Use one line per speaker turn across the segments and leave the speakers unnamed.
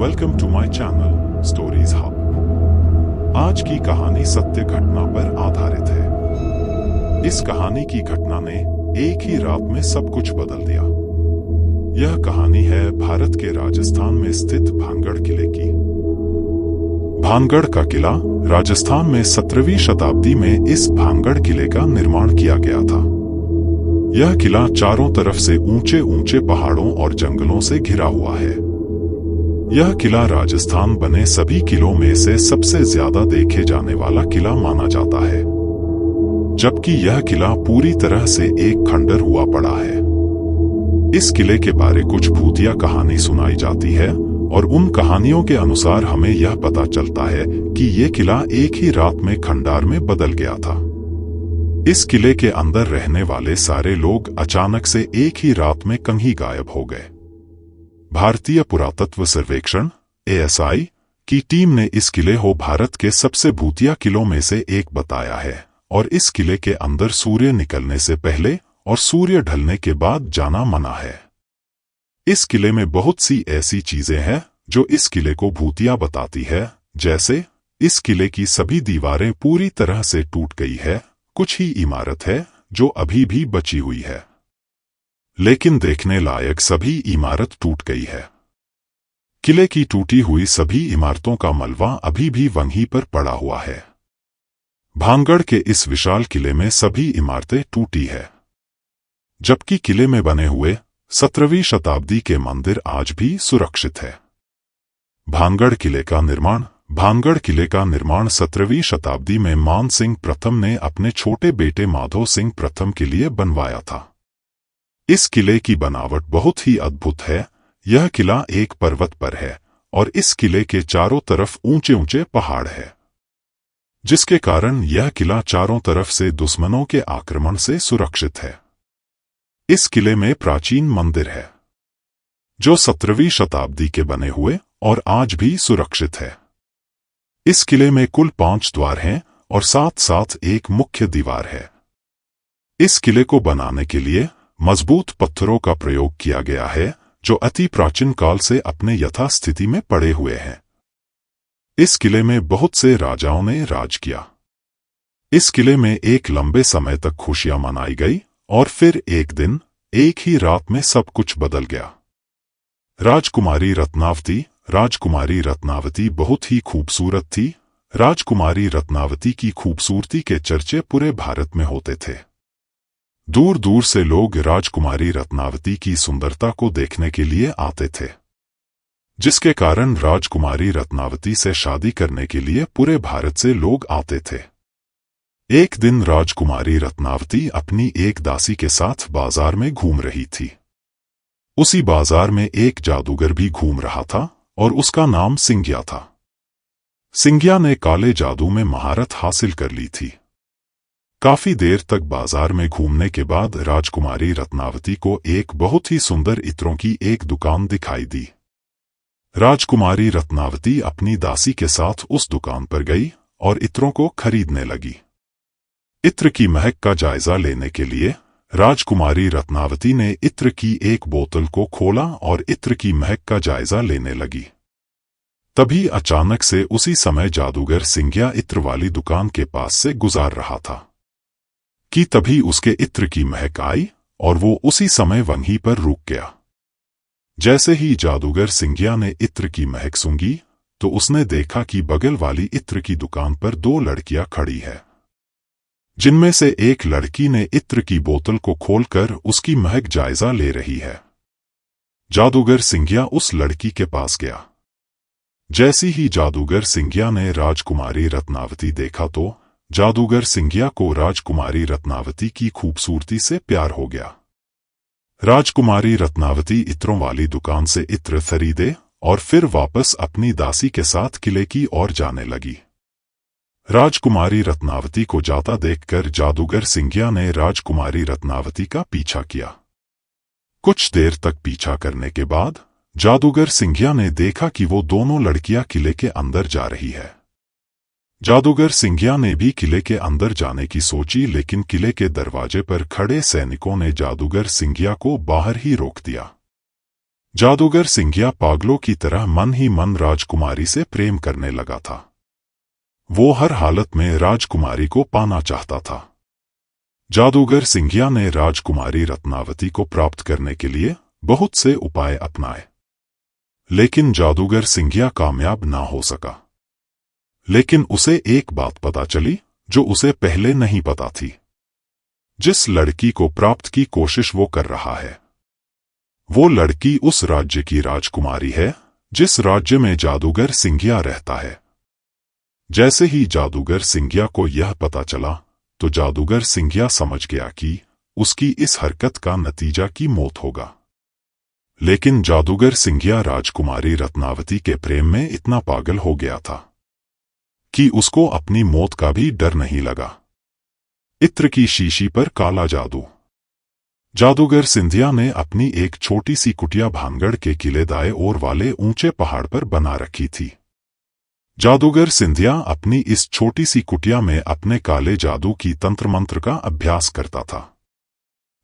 Welcome to my channel stories hub. आज की कहानी सत्य घटना पर आधारित है। इस कहानी की घटना ने एक ही रात में सब कुछ बदल दिया। यह कहानी है भारत के राजस्थान में स्थित भानगढ़ किले की। भानगढ़ का किला राजस्थान में 17वीं शताब्दी में इस भानगढ़ किले का निर्माण किया गया था। यह किला चारों तरफ से ऊंचे ऊंचे पहाड़ों और जंगलों से घिरा हुआ है। यह किला राजस्थान बने सभी किलों में से सबसे ज्यादा देखे जाने वाला किला माना जाता है, जबकि यह किला पूरी तरह से एक खंडर हुआ पड़ा है। इस किले के बारे कुछ भूतिया कहानी सुनाई जाती है और उन कहानियों के अनुसार हमें यह पता चलता है कि यह किला एक ही रात में खंडार में बदल गया था। इस किले के अंदर रहने वाले सारे लोग अचानक से एक ही रात में कहीं गायब हो गए। भारतीय पुरातत्व सर्वेक्षण (ASI) की टीम ने इस किले को भारत के सबसे भूतिया किलों में से एक बताया है और इस किले के अंदर सूर्य निकलने से पहले और सूर्य ढलने के बाद जाना मना है। इस किले में बहुत सी ऐसी चीजें हैं जो इस किले को भूतिया बताती है, जैसे इस किले की सभी दीवारें पूरी तरह से टूट गई है, कुछ ही इमारत है जो अभी भी बची हुई है, लेकिन देखने लायक सभी इमारत टूट गई है। किले की टूटी हुई सभी इमारतों का मलबा अभी भी वहीं पर पड़ा हुआ है। भानगढ़ के इस विशाल किले में सभी इमारतें टूटी है, जबकि किले में बने हुए 17वीं शताब्दी के मंदिर आज भी सुरक्षित है। भानगढ़ किले का निर्माण 17वीं शताब्दी में मान सिंह प्रथम ने अपने छोटे बेटे माधो सिंह प्रथम के लिए बनवाया था। इस किले की बनावट बहुत ही अद्भुत है। यह किला एक पर्वत पर है और इस किले के चारों तरफ ऊंचे ऊंचे पहाड़ है, जिसके कारण यह किला चारों तरफ से दुश्मनों के आक्रमण से सुरक्षित है। इस किले में प्राचीन मंदिर है जो 17वीं शताब्दी के बने हुए और आज भी सुरक्षित है। इस किले में कुल 5 द्वार हैं और साथ साथ एक मुख्य दीवार है। इस किले को बनाने के लिए मजबूत पत्थरों का प्रयोग किया गया है जो अति प्राचीन काल से अपने यथास्थिति में पड़े हुए हैं। इस किले में बहुत से राजाओं ने राज किया। इस किले में एक लंबे समय तक खुशियां मनाई गई और फिर एक दिन एक ही रात में सब कुछ बदल गया। राजकुमारी रत्नावती बहुत ही खूबसूरत थी। राजकुमारी रत्नावती की खूबसूरती के चर्चे पूरे भारत में होते थे। दूर दूर से लोग राजकुमारी रत्नावती की सुंदरता को देखने के लिए आते थे, जिसके कारण राजकुमारी रत्नावती से शादी करने के लिए पूरे भारत से लोग आते थे। एक दिन राजकुमारी रत्नावती अपनी एक दासी के साथ बाजार में घूम रही थी। उसी बाजार में एक जादूगर भी घूम रहा था और उसका नाम सिंगिया था। सिंगिया ने काले जादू में महारत हासिल कर ली थी। काफी देर तक बाजार में घूमने के बाद राजकुमारी रत्नावती को एक बहुत ही सुंदर इत्रों की एक दुकान दिखाई दी। राजकुमारी रत्नावती अपनी दासी के साथ उस दुकान पर गई और इत्रों को खरीदने लगी। इत्र की महक का जायजा लेने के लिए राजकुमारी रत्नावती ने इत्र की एक बोतल को खोला और इत्र की महक का जायजा लेने लगी। तभी अचानक से उसी समय जादूगर सिंगिया इत्र वाली दुकान के पास से गुजार रहा था कि तभी उसके इत्र की महक आई और वो उसी समय वहीं पर रुक गया। जैसे ही जादूगर सिंगिया ने इत्र की महक सूंघी तो उसने देखा कि बगल वाली इत्र की दुकान पर 2 लड़कियां खड़ी है, जिनमें से एक लड़की ने इत्र की बोतल को खोलकर उसकी महक जायजा ले रही है। जादूगर सिंगिया उस लड़की के पास गया। जैसी ही जादूगर सिंगिया ने राजकुमारी रत्नावती देखा तो जादूगर सिंगिया को राजकुमारी रत्नावती की खूबसूरती से प्यार हो गया। राजकुमारी रत्नावती इत्रों वाली दुकान से इत्र खरीदे और फिर वापस अपनी दासी के साथ किले की ओर जाने लगी। राजकुमारी रत्नावती को जाता देखकर जादूगर सिंगिया ने राजकुमारी रत्नावती का पीछा किया। कुछ देर तक पीछा करने के बाद जादूगर सिंगिया ने देखा कि वो दोनों लड़कियां किले के अंदर जा रही है। जादूगर सिंगिया ने भी किले के अंदर जाने की सोची, लेकिन किले के दरवाजे पर खड़े सैनिकों ने जादूगर सिंगिया को बाहर ही रोक दिया। जादूगर सिंघिया पागलों की तरह मन ही मन राजकुमारी से प्रेम करने लगा था। वो हर हालत में राजकुमारी को पाना चाहता था। जादूगर सिंघिया ने राजकुमारी रत्नावती को प्राप्त करने के लिए बहुत से उपाय अपनाए, लेकिन जादूगर सिंघिया कामयाब ना हो सका। लेकिन उसे एक बात पता चली जो उसे पहले नहीं पता थी। जिस लड़की को प्राप्त की कोशिश वो कर रहा है, वो लड़की उस राज्य की राजकुमारी है जिस राज्य में जादूगर सिंघिया रहता है। जैसे ही जादूगर सिंघिया को यह पता चला तो जादूगर सिंघिया समझ गया कि उसकी इस हरकत का नतीजा की मौत होगा। लेकिन जादूगर सिंघिया राजकुमारी रत्नावती के प्रेम में इतना पागल हो गया था कि उसको अपनी मौत का भी डर नहीं लगा। इत्र की शीशी पर काला जादू। जादूगर सिंधिया ने अपनी एक छोटी सी कुटिया भानगढ़ के किले दाएं ओर वाले ऊंचे पहाड़ पर बना रखी थी। जादूगर सिंधिया अपनी इस छोटी सी कुटिया में अपने काले जादू की तंत्र मंत्र का अभ्यास करता था।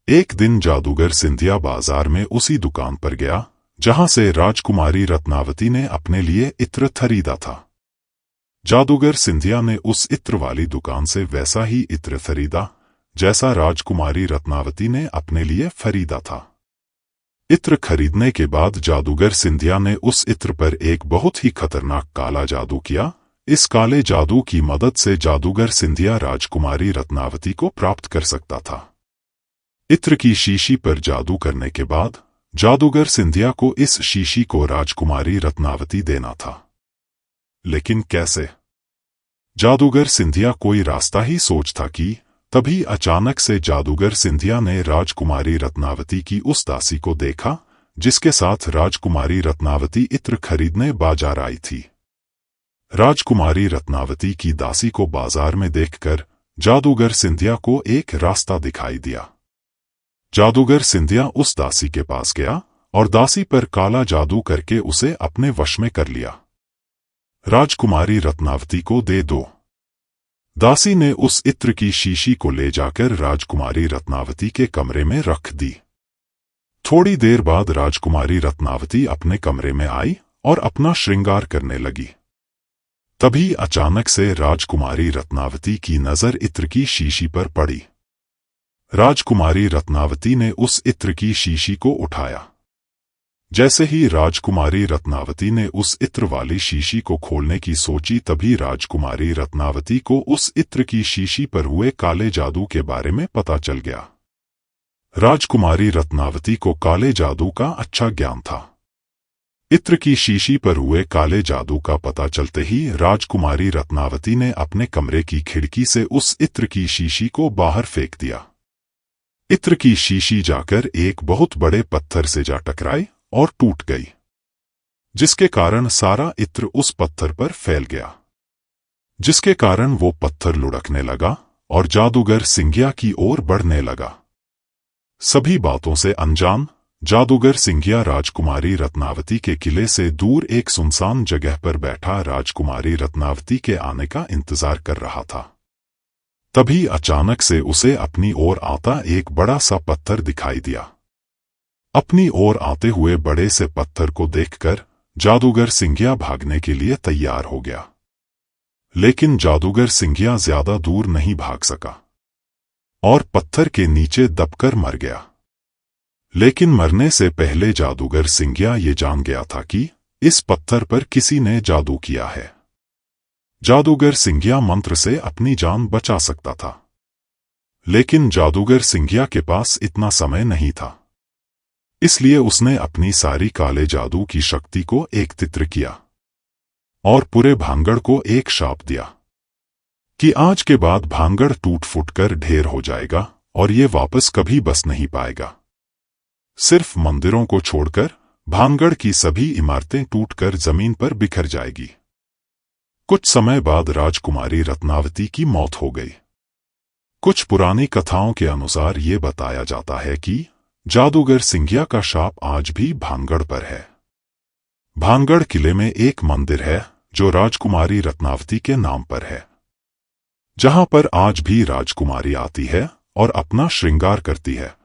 एक दिन जादूगर सिंधिया बाजार में उसी दुकान पर गया जहां से राजकुमारी रत्नावती ने अपने लिए इत्र खरीदा था। जादूगर सिंधिया ने उस इत्र वाली दुकान से वैसा ही इत्र खरीदा जैसा राजकुमारी रत्नावती ने अपने लिए खरीदा था। इत्र खरीदने के बाद जादूगर सिंधिया ने उस इत्र पर एक बहुत ही खतरनाक काला जादू किया। इस काले जादू की मदद से जादूगर सिंधिया राजकुमारी रत्नावती को प्राप्त कर सकता था। इत्र की शीशी पर जादू करने के बाद जादूगर सिंधिया को इस शीशी को राजकुमारी रत्नावती देना था। लेकिन कैसे? जादूगर सिंधिया कोई रास्ता ही सोचता कि तभी अचानक से जादूगर सिंधिया ने राजकुमारी रत्नावती की उस दासी को देखा जिसके साथ राजकुमारी रत्नावती इत्र खरीदने बाजार आई थी। राजकुमारी रत्नावती की दासी को बाजार में देखकर जादूगर सिंधिया को एक रास्ता दिखाई दिया। जादूगर सिंधिया उस दासी के पास गया और दासी पर काला जादू करके उसे अपने वश में कर लिया। राजकुमारी रत्नावती को दे दो। दासी ने उस इत्र की शीशी को ले जाकर राजकुमारी रत्नावती के कमरे में रख दी। थोड़ी देर बाद राजकुमारी रत्नावती अपने कमरे में आई और अपना श्रृंगार करने लगी। तभी अचानक से राजकुमारी रत्नावती की नजर इत्र की शीशी पर पड़ी। राजकुमारी रत्नावती ने उस इत्र की शीशी को उठाया। जैसे ही राजकुमारी रत्नावती ने उस इत्र वाली शीशी को खोलने की सोची तभी राजकुमारी रत्नावती को उस इत्र की शीशी पर हुए काले जादू के बारे में पता चल गया। राजकुमारी रत्नावती को काले जादू का अच्छा ज्ञान था। इत्र की शीशी पर हुए काले जादू का पता चलते ही राजकुमारी रत्नावती ने अपने कमरे की खिड़की से उस इत्र की शीशी को बाहर फेंक दिया। इत्र की शीशी जाकर एक बहुत बड़े पत्थर से जा टकराई और टूट गई, जिसके कारण सारा इत्र उस पत्थर पर फैल गया, जिसके कारण वो पत्थर लुढ़कने लगा और जादूगर सिंघिया की ओर बढ़ने लगा। सभी बातों से अनजान जादूगर सिंघिया राजकुमारी रत्नावती के किले से दूर एक सुनसान जगह पर बैठा राजकुमारी रत्नावती के आने का इंतजार कर रहा था। तभी अचानक से उसे अपनी ओर आता एक बड़ा सा पत्थर दिखाई दिया। अपनी ओर आते हुए बड़े से पत्थर को देखकर जादूगर सिंघिया भागने के लिए तैयार हो गया। लेकिन जादूगर सिंघिया ज्यादा दूर नहीं भाग सका और पत्थर के नीचे दबकर मर गया। लेकिन मरने से पहले जादूगर सिंघिया ये जान गया था कि इस पत्थर पर किसी ने जादू किया है। जादूगर सिंघिया मंत्र से अपनी जान बचा सकता था, लेकिन जादूगर सिंघिया के पास इतना समय नहीं था। इसलिए उसने अपनी सारी काले जादू की शक्ति को एकत्रित किया और पूरे भानगढ़ को एक शाप दिया कि आज के बाद भानगढ़ टूट फूट कर ढेर हो जाएगा और ये वापस कभी बस नहीं पाएगा। सिर्फ मंदिरों को छोड़कर भानगढ़ की सभी इमारतें टूटकर जमीन पर बिखर जाएगी। कुछ समय बाद राजकुमारी रत्नावती की मौत हो गई। कुछ पुरानी कथाओं के अनुसार ये बताया जाता है कि जादूगर सिंघिया का शाप आज भी भानगढ़ पर है। भानगढ़ किले में एक मंदिर है जो राजकुमारी रत्नावती के नाम पर है, जहां पर आज भी राजकुमारी आती है और अपना श्रृंगार करती है।